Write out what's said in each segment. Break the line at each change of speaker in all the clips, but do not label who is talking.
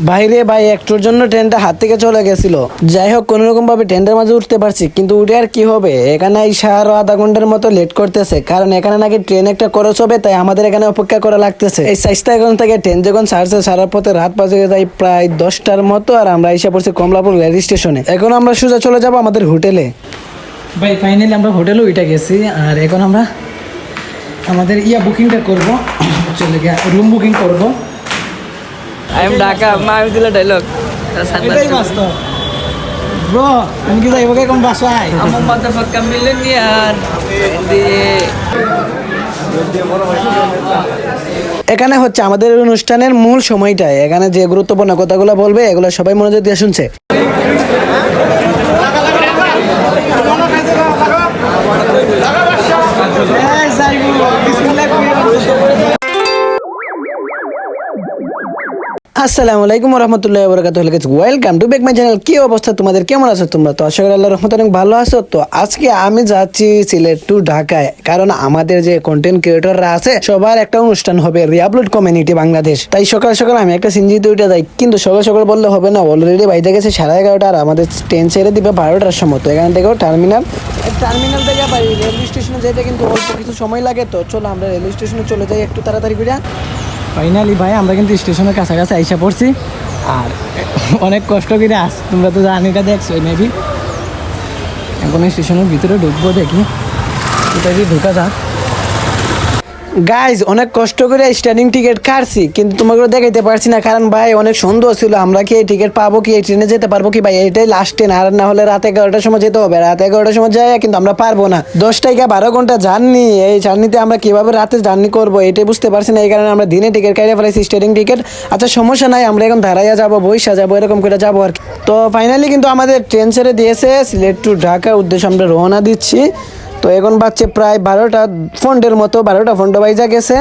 বাইরে ভাই একটুর জন্য ট্রেনটা হাত থেকে চলে গেছিল। যাই হোক কোন রকম ভাবে ট্রেনের মাঝে উঠতে পারছি, কিন্তু উঠে আর কি হবে, এখানে আরো আধা ঘন্টার মতো লেট করতেছে, কারণ এখানে নাকি ট্রেন একটা খরচ হবে, তাই আমাদের এখানে অপেক্ষা করা লাগতেছে। এই 4টা থেকে ট্রেন যখন ছাড়ছে, সারার পথে রাত বাজে যায় প্রায় 10টার মতো, আর আমরা এসে পড়ছি কমলাপুর রেল স্টেশনে। এখন আমরা সোজা চলে যাব আমাদের হোটেলে। ভাই ফাইনালি আমরা হোটেলে উঠে গেছি, আর এখন আমরা আমাদের বুকিংটা করবো, চলে গিয়ে রুম বুকিং করবো।
আমি ঢাকা আমি দিলে ডায়লগ
এটাই বাস্তব ব্রো, আমি কি যাইব কোন বাসায়
আমার মাদারফাক্কা মিলেনিয়ার দিয়ে।
এখানে হচ্ছে আমাদের অনুষ্ঠানের মূল সময়টা, এখানে যে গুরুত্বপূর্ণ কথাগুলো বলবে এগুলো সবাই মনোযোগ দিয়ে শুনছে। আসসালামু আলাইকুম রহমতুল্লাহ বরকাতুহু। Welcome to back my channel. কি অবস্থা তোমাদের, কেমন আছো তোমরা? তো আশা করি আল্লাহর রহমতে অনেক ভালো আছো। তো আজকে আমি যাচ্ছি সিলেট টু ঢাকায়, কারণ আমাদের যে কন্টেন্ট ক্রিয়েটররা আছে সবার একটা অনুষ্ঠান হবে, রিআপলোড কমিউনিটি বাংলাদেশ। তাই সকাল সকাল আমি একটা সিনজিতে উঠে যাই, কিন্তু সকাল সকাল বললে হবে না, অলরেডি বাইরে গেছে 11:30, আর আমাদের ট্রেন ছেড়ে দিবে 12টার সময়। তো এখান থেকেও টার্মিনাল থেকে রেল স্টেশনে যেতে কিন্তু অল্প কিছু সময় লাগে। তো চলো আমরা রেল স্টেশনে চলে যাই একটু তাড়াতাড়ি করে। ফাইনালি ভাই আমরা কিন্তু স্টেশনের কাছাকাছি আইসা পড়ছি, আর অনেক কষ্ট করে তোমরা তো জার্নিটা দেখছো মেবি। এখন স্টেশনের ভিতরে ঢুকবো, দেখি কোথায় ঢুকা যাক। গাইজ অনেক কষ্ট করে স্ট্যান্ডিং টিকিট কাটছি, কিন্তু তোমাকে দেখাইতে পারছি না, কারণ ভাই অনেক সন্দেহ ছিল আমরা কি এই টিকিট পাবো, কি এই ট্রেনে যেতে পারবো কি। ভাই এটাই লাস্ট ট্রেন, আর না হলে রাত 11টার সময় যেতে হবে। রাত 11টার সময় যাই, কিন্তু আমরা পারবো না। 10 থেকে 12 ঘন্টা জার্নি, এই জার্নিতে আমরা কিভাবে রাতে জার্নি করবো এটাই বুঝতে পারছি না। এই কারণে আমরা দিনে টিকিট কাটিয়ে ফেলাইছি, স্ট্যান্ডিং টিকিট। আচ্ছা সমস্যা নাই, আমরা এখন দাঁড়াইয়া যাবো, বইসা যাবো, এরকম করে যাবো আর কি। তো ফাইনালি কিন্তু আমাদের ট্রেন ছেড়ে দিয়েছে, সিলেট টু ঢাকা উদ্দেশ্যে আমরা রওনা দিচ্ছি। তো এখন বাজছে প্রায় 12টা ফন্ডের মতো, 12টা ফন্ড বাইজা গেছে।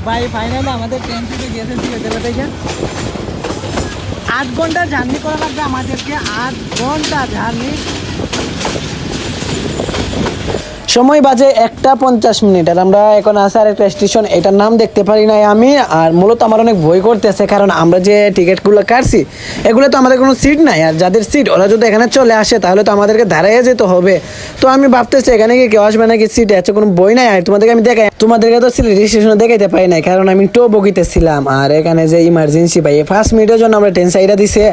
ভাই ফাইনালি আমাদের ট্রেন থেকে গেছে সিলেটের থেকে 8 ঘন্টা জার্নি করা লাগবে আমাদেরকে, 8 ঘন্টা জার্নি। সময় বাজে 1:50, আর আমরা এখন আসার একটা স্টেশন, এটার নাম দেখতে পারি নাই আমি। আর মূলত আমার অনেক ভয় করতেছে, কারণ আমরা যে টিকিটগুলো কাটছি এগুলো তো আমাদের কোনো সিট নাই, আর যাদের সিট ওরা যদি এখানে চলে আসে তাহলে তো আমাদেরকে দাঁড়াইয়ে যেতে হবে। তো আমি ভাবতেছি এখানে কি কেউ আসবে নাকি, সিটে আছে কোনো বই নাই। আর তোমাদেরকে আমি তোমাদেরকে তো সিলেট স্টেশনে দেখাইতে পাই নাই, কারণ আমি টো বগিতে ছিলাম। আর এখানে যে ইমার্জেন্সি ভাই 5 মিনিটের জন্য আমরা ট্রেন সাইডা দিছে,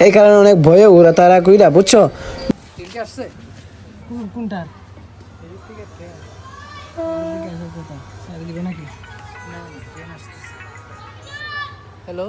এই কারণে অনেক ভয়ে ওরা তারা কইরা, বুঝছো। কোনটা হ্যালো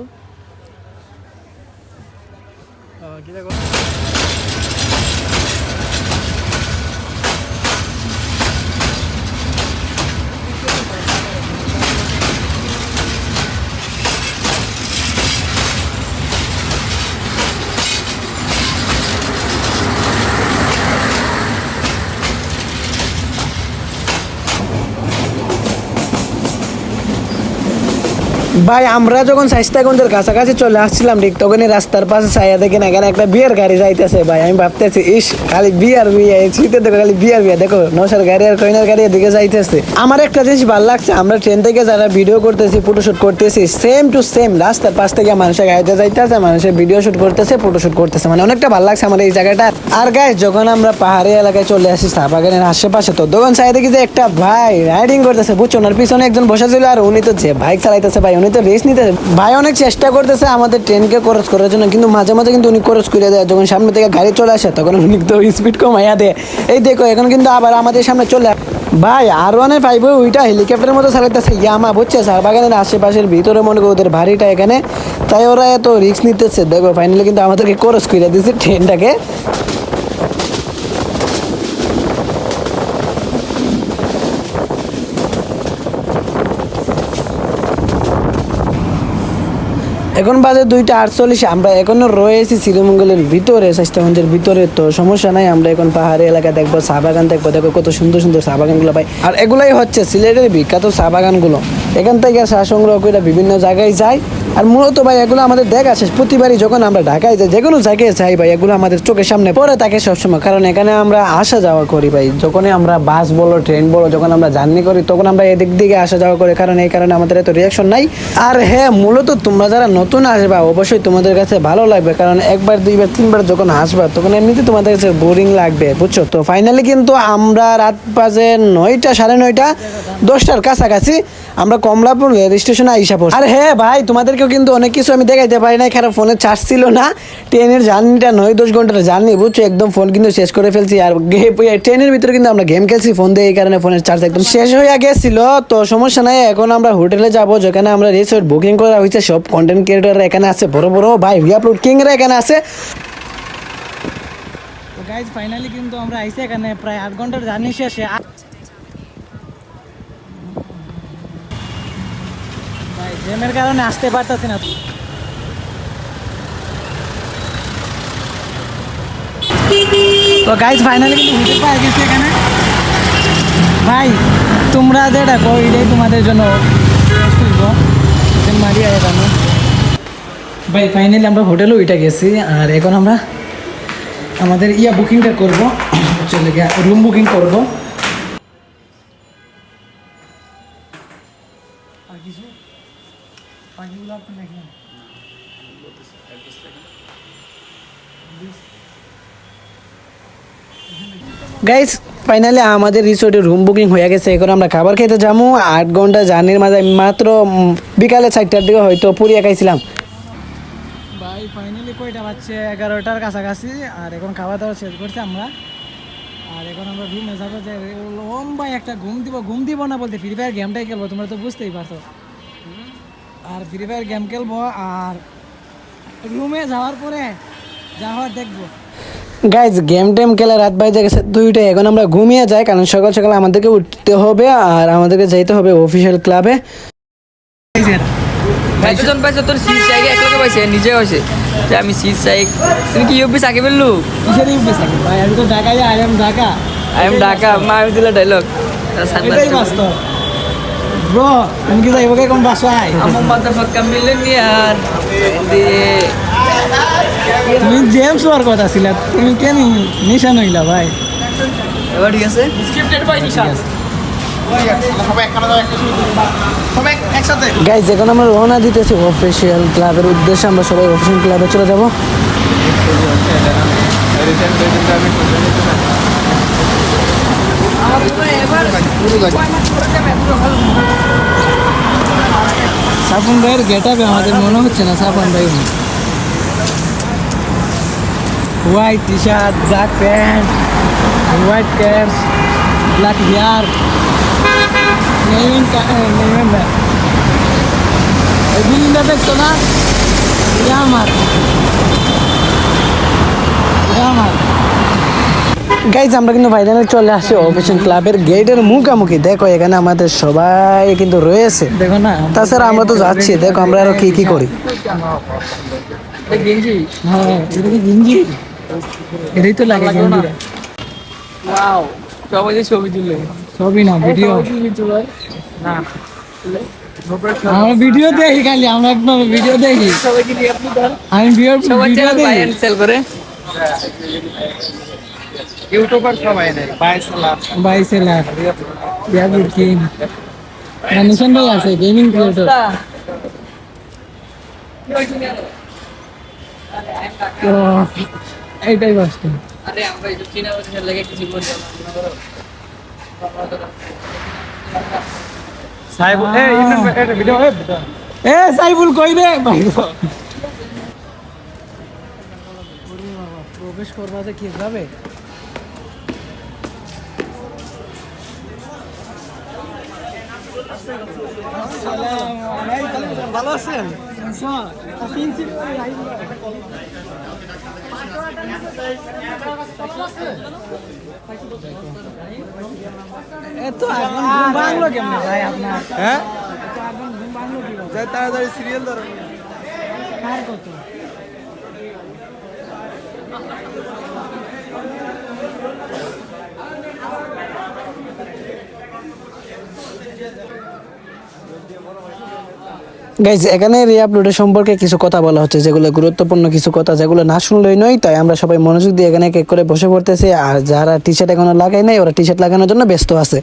ভাই আমরা যখন শাইস্তাগঞ্জের কাছাকাছি চলে আসছিলাম, ঠিক তখনই রাস্তার পাশে ছায়া দেখেন এখানে একটা বিয়ের গাড়ি যাইতেছে। ভাই আমি ভাবতেছি ইস খালি বিয়ার বিয়ে, শীতে দেখো খালি বিয়ার বিয়ে, দেখো নৌসার গাড়ি আর কইনার গাড়ি এদিকে যাইতেছে। আমার একটা জিনিস ভালো লাগছে, আমরা ট্রেন থেকে যারা ভিডিও করতেছি, ফটোশুট করতেছি, সেম টু সেম রাস্তার পাশ থেকে মানুষের গাড়িতে যাইতেছে, মানুষের ভিডিও শুট করতেছে, ফটোশুট করতেছে, মানে অনেকটা ভালো লাগছে আমার এই জায়গাটা। আর গাইস যখন আমরা পাহাড়ি এলাকায় চলে আসি চা বাগানের আশেপাশে, তো দোকান সাইডে দেখি যে একটা ভাই রাইডিং করতেছে, বুঝছো, ওনার পিছনে একজন বসা ছিল, আর উনি তো যে বাইক চালাইতেছে, ভাই উনি তো রেস নিতেছে। ভাই অনেক চেষ্টা করতেছে আমাদের ট্রেনকে ক্রস করার জন্য, কিন্তু মাঝে মাঝে কিন্তু উনি ক্রস করে দেয়। যখন সামনে থেকে গাড়ি চলে আসে তখন উনি তো স্পিড কমাইয়া দেয়। এই দেখো এখন কিন্তু আবার আমাদের সামনে চলে ভাই R1-5 ওইটা হেলিকপ্টারের মতো চালাইতেছে ইয়ামা, বুঝছে, চা বাগানের আশেপাশের ভিতরে মনে করো ওদের ভারীটা এখানে, তাই ওরা এত রিস্ক নিতেছে। দেখো ফাইনালি কিন্তু আমাদেরকে ক্রস করে দিয়েছে ট্রেনটাকে। এখন বাজে 2:48, আমরা এখনো রয়েছি শ্রীমঙ্গলের ভিতরে, স্বাস্থ্যগঞ্জের ভিতরে। তো সমস্যা নাই, আমরা এখন পাহাড়ি এলাকা দেখবো, চা বাগান দেখবো। দেখো কত সুন্দর সুন্দর চা বাগানগুলো ভাই, আর এগুলাই হচ্ছে সিলেটের বিখ্যাত চা বাগানগুলো। এখান থেকে চা সংগ্রহ করে বিভিন্ন জায়গায় যায়। আর মূলত ভাই এগুলো আমাদের দেখা শেষ প্রতিবারই যখন আমরা ঢাকায় যাই, যে কোনো জায়গায় যাই ভাই, এগুলো আমাদের চোখের সামনে পড়ে থাকে সবসময়। কারণ এখানে আমরা আসা যাওয়া করি ভাই, যখনই আমরা বাস বলো ট্রেন বলো, যখন আমরা জার্নি করি তখন আমরা এদিক দিকে আসা যাওয়া করি। কারণ এই কারণে আমাদের এত রিয়াকশন নাই। আর হ্যাঁ, মূলত তোমরা যারা নতুন আসবে অবশ্যই তোমাদের কাছে ভালো লাগবে, কারণ একবার দুইবার তিনবার যখন আসবা তখন এমনিতে তোমাদের কাছে বোরিং লাগবে, বুঝছো? তো ফাইনালি কিন্তু আমরা রাত বাজে 9টা, 9:30, 10টার কাছাকাছি আমরা কমলাপুর রেল স্টেশনে আইসা পড়ছি। আর হ্যাঁ ভাই, তোমাদেরকেও কিন্তু অনেক কিছু আমি দেখাইতে পারি নাই, কারণ ফোনে চার্জ ছিল না। ট্রেনের জার্নিটা 9-10 ঘন্টার জার্নি, বুঝছো? একদম ফোন কিন্তু শেষ করে ফেলছি। আর ট্রেনের ভিতরে কিন্তু আমরা গেম খেলছি ফোন দিয়ে, এই কারণে ফোনের চার্জ একদম শেষ হয়ে গেছিল। তো সমস্যা নাই, এখন আমরা হোটেলে যাব, যেখানে আমরা রিসোর্ট বুকিং করা হয়েছে। সব কন্টেন্ট ক্রিয়েটররা এখানে আছে, বড় বড় ভাই আপলোড কিংরা এখানে আছে। তো গাইজ ফাইনালি কিন্তু আমরা আইছি এখানে, প্রায় 8 ঘন্টার জার্নি শেষে। ভাই জ্যামের কারণে আসতে পারতাছি না। তো গাইজ ফাইনালি কিন্তু হোটেল পাই গেছি এখানে। ভাই তোমরা যেটা কো এটাই তোমাদের জন্য মারি আয় জানো ভাই। ফাইনালি আমরা হোটেলও ওইটা গেছি, আর এখন আমরা আমাদের বুকিংটা করবো, চলে গিয়ে রুম বুকিং করবো। আর কিছু পাখিগুলো আপনি দেখেন। গাইস ফাইনালি আমাদের রিসোর্টে রুম বুকিং হয়ে গেছে। এখন আমরা খাবার খেতে যাবো। 8 ঘন্টা জার্নির মাঝে মাত্র বিকালে 4টার দিকে হয়তো পুরিয়া খাইছিলাম ভাই। ফাইনালি কয়টা বাজছে? 11টার কাছাকাছি। আর এখন খাওয়া দাওয়া শেষ করছি আমরা। আর এখন আমরা রুমে যাবো, যে লম্বা একটা ঘুম দিব না বলতে ফ্রি ফায়ার গেমটাই খেলবো, তোমরা তো বুঝতেই পারছো। আর ফ্রি ফায়ার গেম খেলবো, আর রুমে যাওয়ার পরে যাওয়ার দেখবো। গাইজ গেম টেম খেলে রাত বাইরে গেছে 2টা, এখন আমরা ঘুমিয়ে যাই, কারণ সকাল সকাল আমাদেরকে উঠতে হবে আর আমাদেরকে যাইতে হবে অফিসিয়াল ক্লাবে।
এতজন পাইছো, তোর সিট চাই একলগে পাইছে, নিজে হয়েছে যে আমি সিট চাই। তুমি কি ইউপি সাকিব বললু?
কিসের ইউপি সাকিব ভাই? আমি তো Dhaka, I am Dhaka,
I am Dhaka. মা আমি দিল ডায়লগ
এটাই বাস্তব ব্রো। তুমি কি যাইবো কোন বাসায়?
আমার মাদারফাক্কা মিলেনিয়ার দিয়ে
তুমি জেমস ওর কথা ছিল, তুমি কেন নিশান হইলা ভাই?
এবার ঠিক আছে।
Scripted by Nishan.
গাইজ এখন আমরা রওনা দিতেছি অফিসিয়াল ক্লাবের উদ্দেশ্যে। আমরা সবাই অফিসিয়াল ক্লাবে চলে যাবো। সাফন ভাইয়ের গেট আপে আমাদের মনে হচ্ছে না সাফন ভাই। White T shirt, black pant, white caps, black hair, এই বিল্ডিংটা দেখছো না? এটা আমার গাইজ আমরা কিন্তু ফাইনালি চলে আসছি অফিসিয়াল ক্লাবের গেটের মুখোমুখি। দেখো এখানে আমাদের সবাই কিন্তু রয়েছে, দেখো না? তাছাড়া আমরা তো যাচ্ছি, দেখো আমরা আরো কি কি করি।
গেঞ্জি,
হ্যাঁ এটা কি গেঞ্জি? এটাই তো লাগে গেঞ্জিটা।
ওয়াও, সবাই যে ছবি তুললে।
ছবি না, ভিডিও।
না
আমরা ভিডিও দেখি খালি, আমরা একদম ভিডিও দেখি।
সবাইকে দিয়ে আপনি ধর,
আমি ভিডিও
সবাই চ্যানেল বাই
দেখি।
এন্ড সেল করে।
ইউটিউবার সবাই নেই, বাইসেলার।
বাইসেলার, ইয়াগুড কিং, নিশান ভাই আছে গেমিং ক্রিয়েটর। এইটাই বাস্তব।
আরে আমরা এই চীনা ভাষার লাগে কিছু বলতে
সাহেব এই এটা ভিডিও
এ সাইবুল কই রে ভাই? প্রবেশ করবা যে কি যাবে? ভালো আছেন? এত আগুন বাংলো কেমনে ভাই আপনার?
হ্যাঁ
এত আগুন বাংলো কি?
তাড়াতাড়ি সিরিয়াল ধরো।
কার কত গাইজ এখানে রিআপলোডের সম্পর্কে কিছু কথা বলা হচ্ছে, যেগুলো গুরুত্বপূর্ণ কিছু কথা, যেগুলো না শুনলেই নয়। তাই আমরা সবাই মনোযোগ দিয়ে এখানে এক এক করে বসে পড়তেছি। আর যারা টি শার্ট এখনো লাগায় নাই, ওরা টি শার্ট লাগানোর জন্য ব্যস্ত আছে।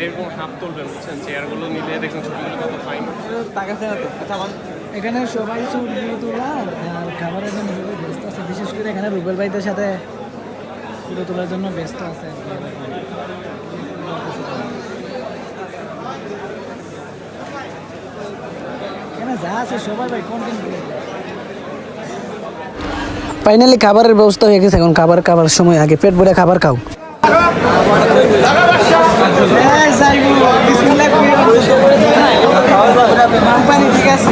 এরকম হাত তুলবেন, বুঝছেন? চেয়ারগুলো নিলে দেখুন ছবিগুলো কত ফাইন।
এখানে সবাই ছবি তোলার আর খাবারের জন্য সবাই ব্যস্ত আছে। বিশেষ করে এখানে রুবেল ভাইদের সাথে ফটো তোলার জন্য ব্যস্ত আছে। এখানে যা আছে সবাই ভাই কন্টেন্ট করে। ফাইনালি খাবারের ব্যবস্থা হয়ে গেছে। এখন খাবার সময়, আগে পেট ভরে খাবার খাও। ঠিক আছে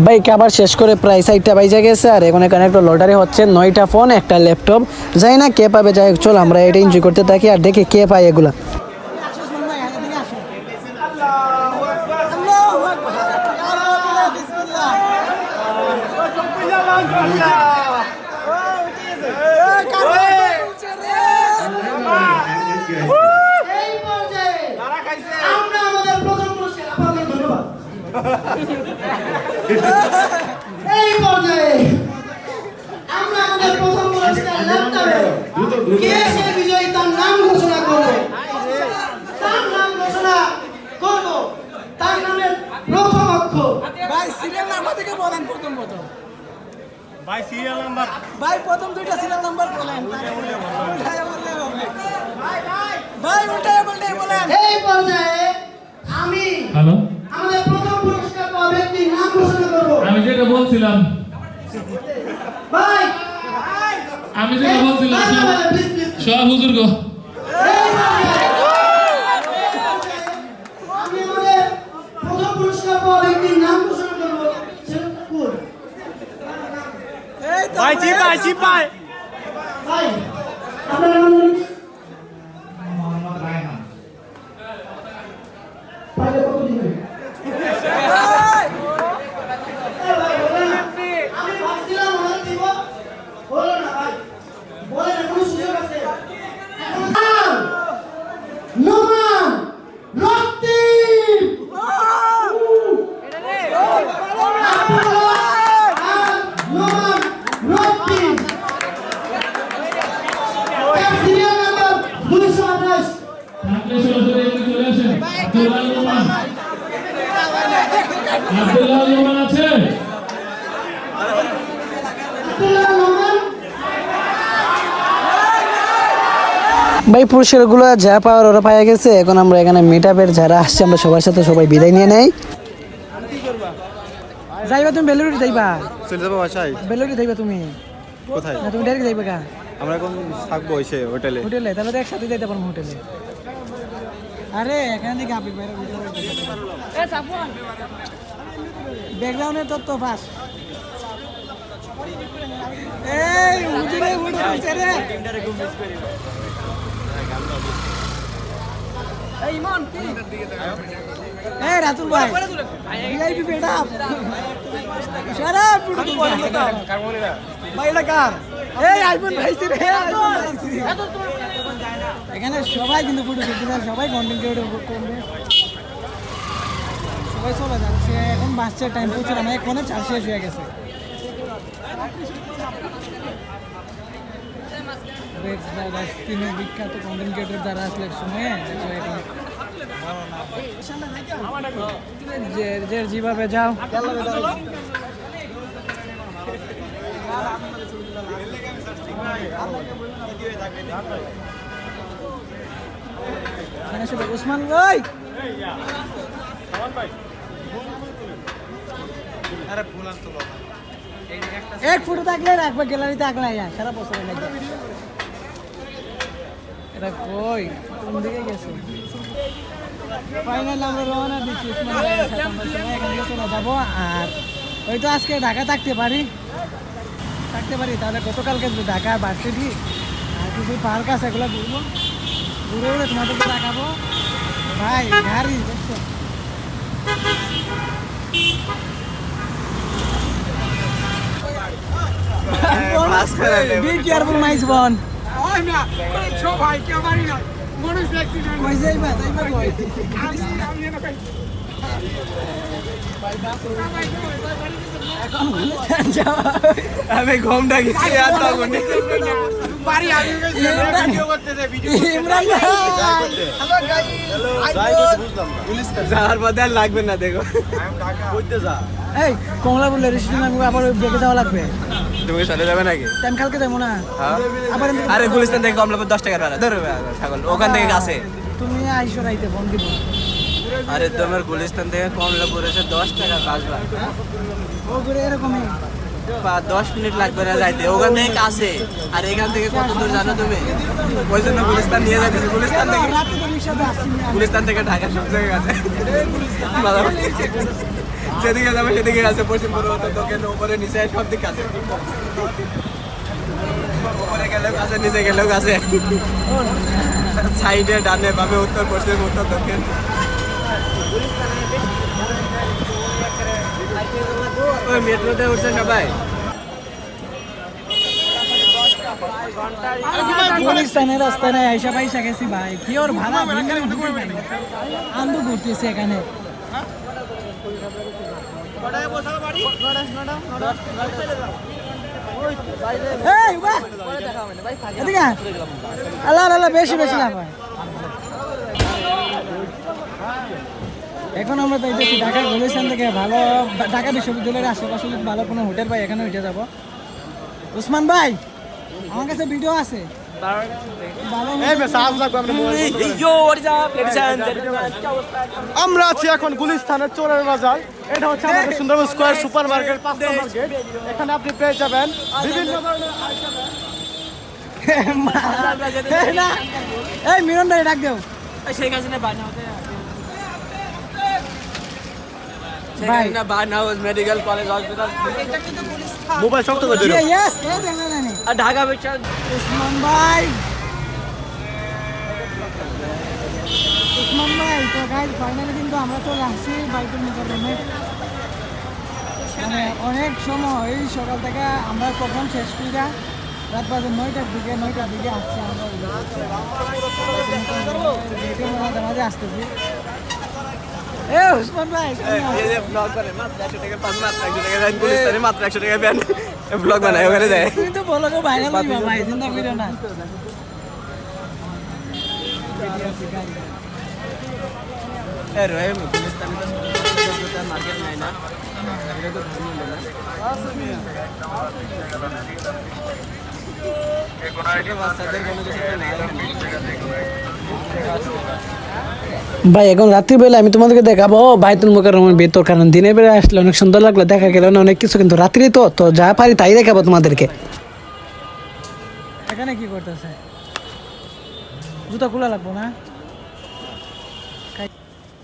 ভাই খাবার শেষ করে প্রায় 4টা বাজে গেছে। আর এখন এখানে একটা লটারি হচ্ছে, 9টা ফোন, একটা ল্যাপটপ। যাই না কে পাবে, যাই হোক চল আমরা এটা এনজয় করতে থাকি আর দেখি কে পায় এগুলা।
এই পর্যায়ে আমরা আমাদের প্রথম পুরস্কার ল্যাপটপে কে সে বিজয়ী তার নাম ঘোষণা করব। তার নাম ঘোষণা করব, তার নামের প্রথম অক্ষর।
ভাই সিরিয়াল নাম্বার থেকে বলেন প্রথম
ভাই সিরিয়াল নাম্বার,
ভাই প্রথম দুইটা সিরিয়াল নাম্বার বলেন। ভাই উল্টায় বলেন।
এই পর্যায়ে আমি
হ্যালো,
আমাদের প্রথম পুরস্কার পাওয়া ব্যক্তির নাম ঘোষণা করব।
আমি যেটা বলছিলাম
ভাই
আমি যেটা বলছিলাম সব হুজুর গো।
এই পর্যায়ে আমি আমাদের প্রথম পুরস্কার পাওয়া ব্যক্তির নাম ঘোষণা করব। সেটা কোন?
ভাই চিপাই
ভাই আপনার নাম জানি? পাইলে কত দিবেন? আমি ভাবছিলাম ওনার দিব, হলো না ভাই। বলেন এখনো সুযোগ আছে। এখন নোমান রক্তিম নোমান রক্তিম সিরিয়াল নাম্বার 228।
আপনি সরাসরি এখানে চলে আসেন। আব্দুল্লাহ রহমান, আব্দুল্লাহ রহমান আছে?
আব্দুল্লাহ নোমান
ভাই পুরস্কারগুলো যা পাওয়ার ওরা পাওয়া গেছে। এখন আমরা এখানে মিট আপের যারা আসছে আমরা সবার সাথে সবাই বিদায় নিয়ে নেই। যাইবা তুমি বেলুড়ি যাইবা?
চলে যাবো বাসায়।
বেলুড়ি যাইবা তুমি?
কোথায়?
না তুমি ডাইরেক্ট যাইবা কা
আমরা এখন থাকবো এসে হোটেলে।
হোটেলে? তাহলে তো একসাথে যাইতে পারবো হোটেলে। আরে এখান থেকে আপনি বাইরে ব্যাকগ্রাউন্ডে তো পাস। এই উঠে রে এই ইমন কি এই রাতুল ভাই ভিআইপি বেটা সারা পুরো ভাই এটা কার? এই আইফোন ভাই রে এখানে সবাই কিন্তু ফটো তুলতে, সবাই কন্টেন্ট ক্রিয়েটর করবে, সবাই চলে যাচ্ছে। এখন বাসের টাইম প্রচুর, আমার এখনো চাল শেষ হয়ে গেছে। বিখ্যাত কন্টেন্ট ক্রিয়েটর যারা আসলে এক সময় যে যেভাবে যাও ওসমান ভাই এক ফটো থাকলে রাখবে গ্যালারিতে আগলা সারা বছর এটা কই কোন দিকে গেছে ফাইনাল আমরা রওনা দিচ্ছি উসমান ভাইয়ের সাথে আমরা সবাই এখান থেকে চলে যাবো আর হয়তো আজকে ঢাকা থাকতে পারি তাহলে গতকালকে ঢাকা ভার্সিটি আর কিছু পার্ক আছে এগুলো ঘুরবো ঘুরে ঘুরে তোমাদেরকে দেখাবো ভাই গাড়ি দেখছো Be careful, my son. কই যাইবা কই
আমি ঘুমটা গেছি আর তখন
বাড়ি আমি ভিডিও করতে যাই ভিডিও
ইমরান
যাওয়ার পথে আর লাগবে না দেখো কইতে যা
এই কমলা বলে রেস্টুরেন্ট আমি আবার ওই বেগে যাওয়া লাগবে
তুমি সাথে যাবে নাকি
টাইম কালকে যাবো না আবার
আরে গুলিস্তান থেকে কমলাপুর 10 টাকার ভাড়া ধরো ছাগল ওখান থেকে কাছে
তুমি আইসো রাইতে ফোন দিব
আরে তোমার গুলিস্তান থেকে কমলাপুর এসে 10 টাকা বাস ভাড়া
ও করে এরকমই
10 মিনিট লাগবে না যাইতে ওখান থেকে কাছে আর এখান থেকে কত দূর জানো তুমি ওই জন্য গুলিস্তান নিয়ে যাইতেছি গুলিস্তান থেকে
রাতে তো রিকশাতে আসছি না
গুলিস্তান থেকে ঢাকা সব জায়গায় আছে যেদিকে যাবে সেদিকে আছে পশ্চিম পূর্ব উত্তর দক্ষিণ উপরে নিচে সব দিকে আছে উপরে গেলেও কাছে নিচে গেলেও কাছে সাইডে ডানে বামে উত্তর পশ্চিম উত্তর দক্ষিণ ওই মেট্রোতে উঠছে সবাই
গুলিস্তানের রাস্তায় আইসা পাইসা গেছি ভাই কি ওর ভাড়া আন্দু ঘুরতেছে এখানে এই বাহ এদিকে আল্লাহ আল্লাহ বেশি বেশি না ভাই এখন আমরা পাইতেছি ঢাকা গুলিস্তান থেকে ভালো ঢাকা বিশ্ববিদ্যালয়ের আশেপাশে যদি ভালো কোনো হোটেল পাই এখানে উঠে যাব উসমান ভাই আমার কাছে ভিডিও আছে
আমরা আছি এখন গুলিস্তানের চোরের বাজার এটা হচ্ছে আমাদের সুন্দরবন স্কয়ার সুপার মার্কেট 5 নম্বর গেট এখানে আপনি পেয়ে যাবেন বিভিন্ন ধরনের
এই মিরন ভাই ডাক দেও
সেই কাছে না বানাতে
ভাই
না বানা মেডিকেল কলেজ হসপিটাল মোবাইল শক্ত করে ধরো
ইয়েস
আর ঢাকা বেচা
উসমান ভাই তো গাইজ ফাইনালি কিন্তু আমরা চলে আসছি বাইতুল মুকাররমে মানে অনেক সময় সকাল থেকে আমরা প্রোগ্রাম শেষ করি রাত বাজে 9টার দিকে আসছি আমরা মাঝে আসতেছি এ উসমান ভাই
এই যে ব্লগ করে মাত্র 100 টাকা পাঁচ মাত্র 100 টাকা দেন গুলিস্তানে মাত্র 100 টাকা দেন ব্লগ বানায় ওখানে যায়
তুমি তো বলো গো ভাইরাল হইবা ভাই চিন্তা করিও না
এ রে গুলিস্তানে তো মার্কেট নাই না এটা তো ভালো না
ভাই এখন রাত্রিবেলা আমি তোমাদেরকে দেখাবো বাইতুল মুকাররমের ভিতর কারণ দিনের বেলা আসলে অনেক সুন্দর লাগলো দেখা গেল না অনেক কিছু কিন্তু রাত্রি তো যা পারি তাই দেখাবো তোমাদেরকে এখানে কি করতেছে জুতা খোলা লাগবো না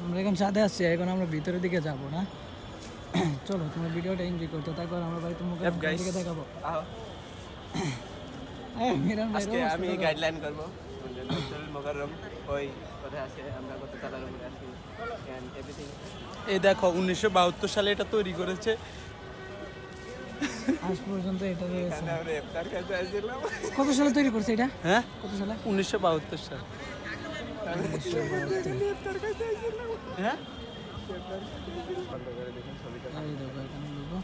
আমরা এখন সাথে আসছি এখন আমরা ভিতরের দিকে যাবো না চলো তোমার ভিডিওটা এনজয় করতে তারপর আমরা বাইতুল মুকাররমের দিকে দেখাবো মিরান ভাই
আজকে আমি গাইডলাইন করব বাইতুল মুকাররম ওই কোথায় আছে আমরা কত তালার উপরে আছি এন্ড এভরিথিং
এই দেখো 1972 সালে এটা তৈরি করেছে
আজ পর্যন্ত এটা রয়েছে
আমরা ইফতার খেতে আসছিলাম
কত সালে তৈরি করছে এটা
হ্যাঁ
কত সালে
1972 সাল হ্যাঁ
এই দেখো এখানে লোগো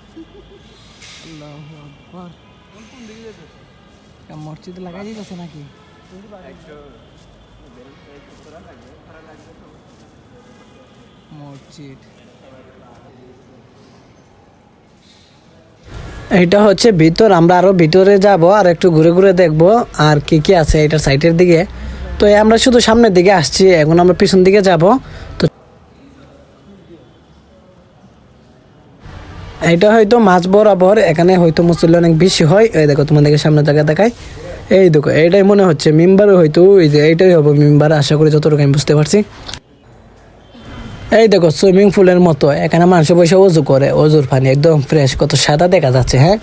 আল্লাহু আকবার কোন দিকে যাচ্ছে মসজিদে লাগাই দিতেছে নাকি মসজিদ এটা হচ্ছে ভিতর আমরা আরো ভিতরে যাব আর একটু ঘুরে ঘুরে দেখব আর কি কি আছে এটার সাইডের দিকে তো আমরা শুধু সামনের দিকে আসছি এখন আমরা পিছন দিকে যাব তো এটা হয়তো মাঝ বরাবর, এখানে হয়তো মুসল্লি অনেক বেশি হয়। এই দেখো তোমাদেরকে সামনে জায়গা দেখায়, এই দেখো এইটাই মনে হচ্ছে মেম্বার, হয়তো ওই যে এইটাই হবে মেম্বার, আশা করি যতটুকু আমি বুঝতে পারছি। এই দেখো সুইমিং পুলের মতো, এখানে মানুষ বসে অজু করে, অজুর পানি একদম ফ্রেশ, কত সাদা দেখা যাচ্ছে। হ্যাঁ,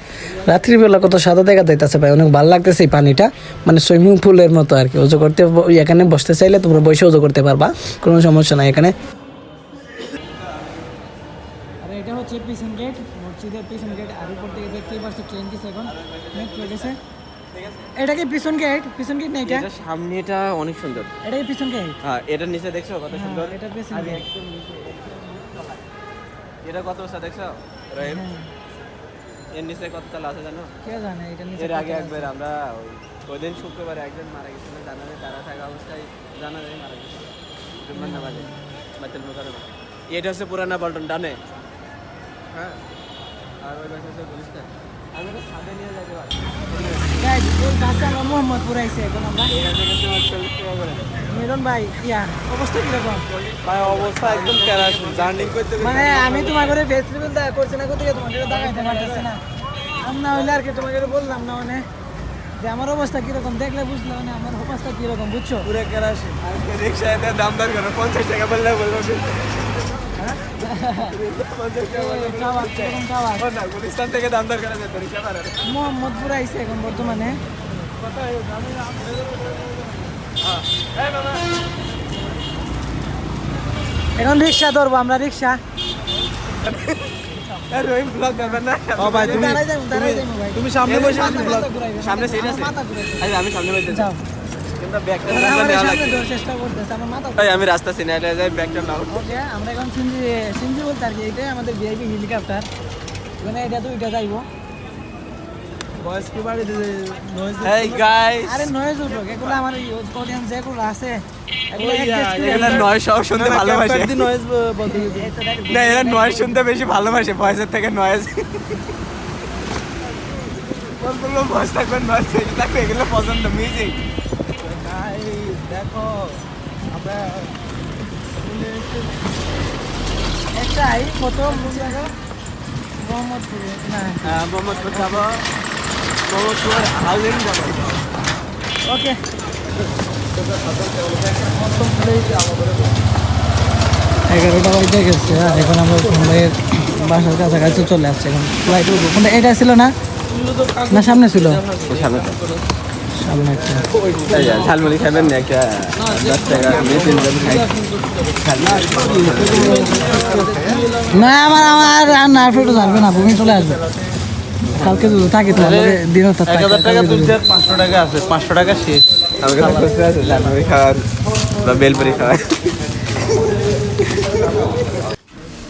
রাত্রিবেলা কত সাদা দেখা যাইতেছে ভাই, অনেক ভালো লাগতেছে এই পানিটা, মানে সুইমিং পুলের মতো আর কি। অজু করতে এখানে বসতে চাইলে তোমরা বসে অজু করতে পারবা, কোনো সমস্যা নাই এখানে। আর এটা হচ্ছে পিছন গেট, মসজিদের পিছন গেট। আর উপর থেকে দেখতেই পাচ্ছি ট্রেন গেছে, এখন মেট্রো গেছে। এটা কি পিছন গেট? পিছন গেট না এটা?
এটা সামনে, এটা অনেক সুন্দর।
এটা কি পিছন গেট?
হ্যাঁ, এটার নিচে দেখছো কত সুন্দর।
এটা পিছন গেট।
এটা কত উঁচা দেখছো রহিম? এর নিচে কত তালা আছে জানো?
কে জানে এটা নিচে?
এর আগে একবার আমরা ওই দিন শুক্রবারে একজন মারা গেছিল, জানালে তারা থাকা অবস্থায় জানালে মারা গেছিল জুম্মার নামাজে বাইতুল মুকাররমে। এটা হচ্ছে পুরানা পল্টন ডানে। হ্যাঁ, আর ওই পাশে হচ্ছে গুলিস্তান। আমি তো ছাদে নিয়ে যাইতে পারি।
গাইস, এই কাছে আমরা মোহাম্মদপুর আইছি এখন আমরা।
এখান থেকে তোমার 40 টাকা করে।
মিরন ভাই, অবস্থা কিরকম?
ভাই অবস্থা একদম ক্যারাস, জার্নি করতে
মানে আমি তোমার করে ফেস্টিভ্যাল দেখা করছি না, কোথায় তোমার এটা দেখাইতে পারতেছি না। আমি না হইলে আর কি তোমাকে বললাম না, মানে যে আমার অবস্থা কিরকম, দেখলে বুঝলে মানে আমার অবস্থা কিরকম, বুঝছো?
পুরো ক্যারাস। আজকে রিক্সায় দাম দর করে 50 টাকা বললে বলবো।
খাওয়া কিরকম খাওয়া?
না, গুলিস্তান থেকে দাম দর করা যেত রিক্সা ভাড়া।
মোহাম্মদপুর আইছে এখন বর্তমানে। এখন রিক্সা ধরবো আমরা, রিক্সা।
রহিম ব্লগ করবেন না? ও ভাই তুমি সামনে বসে আছো, ব্লগ সামনে সিট আছে। আচ্ছা আমি সামনে বসে
যাও।
কিন্তু ব্যাগটা
আমার
নেওয়া
সামনে
লাগবে।
ধরার চেষ্টা করতেছে, আমার মাথা।
ভাই আমি রাস্তা চিনে যাই, ব্যাগটা নাও।
ওকে, আমরা এখন সিনজি বলতে আর কি, এটাই আমাদের ভিআইপি হেলিকপ্টার। মানে এটা তো এটা যাইবো।
ভয়েস কি বাড়ি দিতে নয়েজ। হেই গাইস,
আরে নয়েজ উঠো, এগুলো আমার অডিয়েন্স যেগুলো আছে এগুলো
এগুলা নয়েজ সব শুনতে ভালোবাসে।
নয়েজ বলতে
না, এরা নয়েজ শুনতে বেশি ভালোবাসে ভয়েসের থেকে নয়েজ। কোনগুলো ভয়েস থাকবে, নয়েজ থাকবে, এগুলো পছন্দ মিউজিক।
দেখো আমরা
একটাই প্রথম মোহাম্মদপুর না।
মোহাম্মদপুর যাবো, মোহাম্মদপুর হাউজিং যাবো।
ওকে, 11টা বাজে গেছে। আর এখন আমরা ভাইয়ের বাসার কাছাকাছি চলে আসছে। এখন ফ্লাইট উঠবো। এটা ছিল না, না সামনে ছিল? সামনে একটা
ঝালমুড়ি খাবেন না? একটা 10 টাকা মেশিন খাই।
না, আমার আর না, ফটো জানবে না, ভূমি চলে আসবে কালকে। যদি থাকি তো দিন
1000 টাকা তুলছে, 500 টাকা আছে, 500 টাকা শেষ।
আমাকে তো খুশি আছে ঝালমুড়ি খাওয়ার বা বেলপুরি খাওয়ার।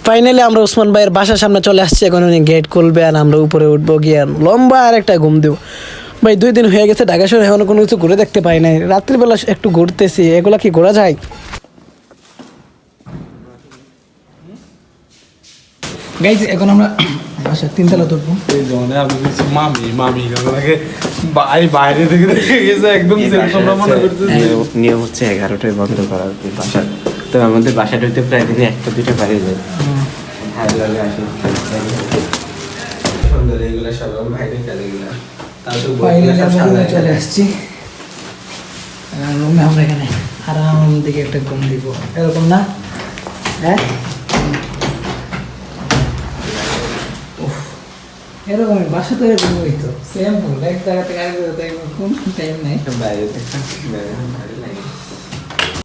ফাইনালি আমরা ওসমান ভাইয়ের বাসার সামনে চলে আসছি। এখন উনি গেট খুলবে আর আমরা উপরে উঠবো, গিয়ে লম্বা আর একটা ঘুম দেবো। ভাই 2 দিন হয়ে গেছে ঢাকা শহরে, এখনো কোনো কিছু ঘুরে দেখতে পাই নাই। রাত্রিবেলা একটু ঘুরতেছি, এগুলা কি ঘোরা যায়? গাইজ এখন আমরা বাসার 3 তলা তুলবো।
এই জন্য আমি বলছি মামি আমাকে বাইরে থেকে দেখে গেছে, একদম তোমরা মনে করতেছি।
নিয়ম হচ্ছে 11টায় বন্ধ করার বাসা। তো আমাদের বাসাটা হইতে প্রায় দিনে 1-2টা বাইরে যায়। ভালো লাগে আসে সুন্দর, এইগুলো সব বাইরে খেলেগুলো।
চলে আসছি রুমে। আমরা এখানে আরাম দিকে একটা ঘুম দিব, এরকম না? হ্যাঁ, এরকম বাসা তো এরকম হইতো, সেম এক জায়গা থেকে আরেক জায়গায়, টাইম নেই।
বাইরে